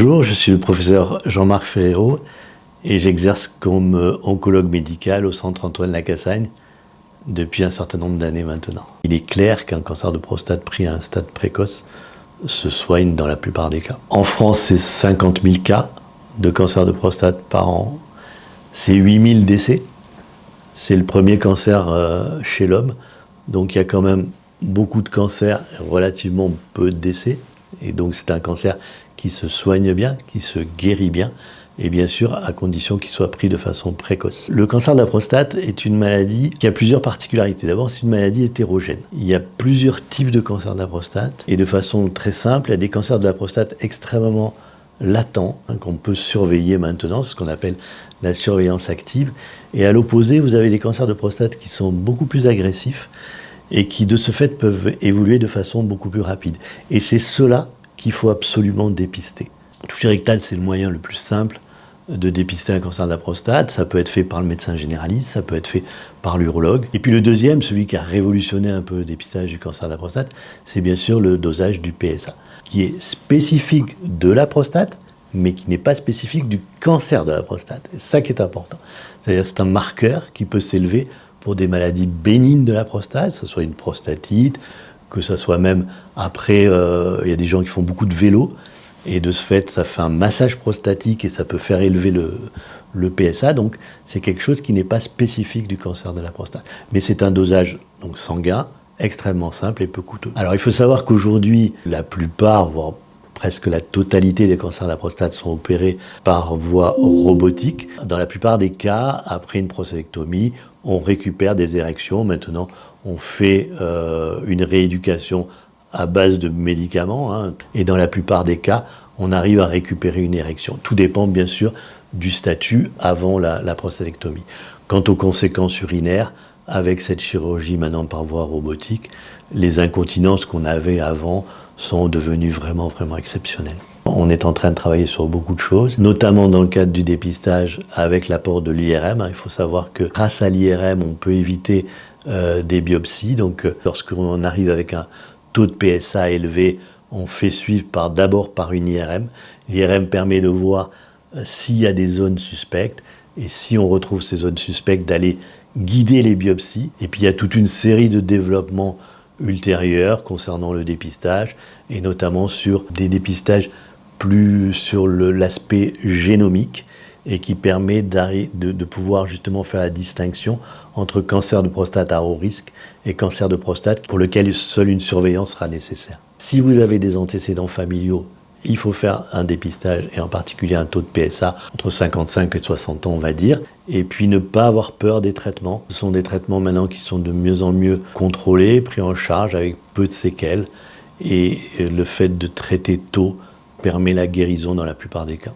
Bonjour, je suis le professeur Jean-Marc Ferrero et j'exerce comme oncologue médical au centre Antoine Lacassagne depuis un certain nombre d'années maintenant. Il est clair qu'un cancer de prostate pris à un stade précoce se soigne dans la plupart des cas. En France, c'est 50 000 cas de cancer de prostate par an. C'est 8 000 décès. C'est le premier cancer chez l'homme. Donc il y a quand même beaucoup de cancers et relativement peu de décès. Et donc c'est un cancer qui se soigne bien, qui se guérit bien, et bien sûr à condition qu'il soit pris de façon précoce. Le cancer de la prostate est une maladie qui a plusieurs particularités. D'abord, c'est une maladie hétérogène. Il y a plusieurs types de cancers de la prostate, et de façon très simple, il y a des cancers de la prostate extrêmement latents, qu'on peut surveiller maintenant, c'est ce qu'on appelle la surveillance active. Et à l'opposé, vous avez des cancers de prostate qui sont beaucoup plus agressifs, et qui de ce fait peuvent évoluer de façon beaucoup plus rapide. Et c'est cela qu'il faut absolument dépister. Le toucher rectal, c'est le moyen le plus simple de dépister un cancer de la prostate. Ça peut être fait par le médecin généraliste, ça peut être fait par l'urologue. Et puis le deuxième, celui qui a révolutionné un peu le dépistage du cancer de la prostate, c'est bien sûr le dosage du PSA, qui est spécifique de la prostate, mais qui n'est pas spécifique du cancer de la prostate. C'est ça qui est important. C'est-à-dire que c'est un marqueur qui peut s'élever pour des maladies bénignes de la prostate, que ce soit une prostatite, que ce soit même après, il y a des gens qui font beaucoup de vélo, et de ce fait, ça fait un massage prostatique et ça peut faire élever le PSA, donc c'est quelque chose qui n'est pas spécifique du cancer de la prostate. Mais c'est un dosage donc sanguin, extrêmement simple et peu coûteux. Alors il faut savoir qu'aujourd'hui, la plupart, voire presque la totalité des cancers de la prostate sont opérés par voie robotique. Dans la plupart des cas, après une prostatectomie, on récupère des érections. Maintenant, on fait une rééducation à base de médicaments, et dans la plupart des cas, on arrive à récupérer une érection. Tout dépend bien sûr du statut avant la prostatectomie. Quant aux conséquences urinaires, avec cette chirurgie maintenant par voie robotique, les incontinences qu'on avait avant sont devenues vraiment exceptionnelles. On est en train de travailler sur beaucoup de choses, notamment dans le cadre du dépistage avec l'apport de l'IRM. Il faut savoir que grâce à l'IRM, on peut éviter des biopsies. Donc lorsqu'on arrive avec un taux de PSA élevé, on fait suivre d'abord par une IRM. L'IRM permet de voir s'il y a des zones suspectes, et si on retrouve ces zones suspectes, d'aller guider les biopsies. Et puis il y a toute une série de développements ultérieurs concernant le dépistage, et notamment sur des dépistages plus sur l'aspect génomique, et qui permet de pouvoir justement faire la distinction entre cancer de prostate à haut risque et cancer de prostate pour lequel seule une surveillance sera nécessaire. Si vous avez des antécédents familiaux, il faut faire un dépistage, et en particulier un taux de PSA entre 55 et 60 ans, on va dire. Et puis ne pas avoir peur des traitements. Ce sont des traitements maintenant qui sont de mieux en mieux contrôlés, pris en charge avec peu de séquelles. Et le fait de traiter tôt permet la guérison dans la plupart des cas.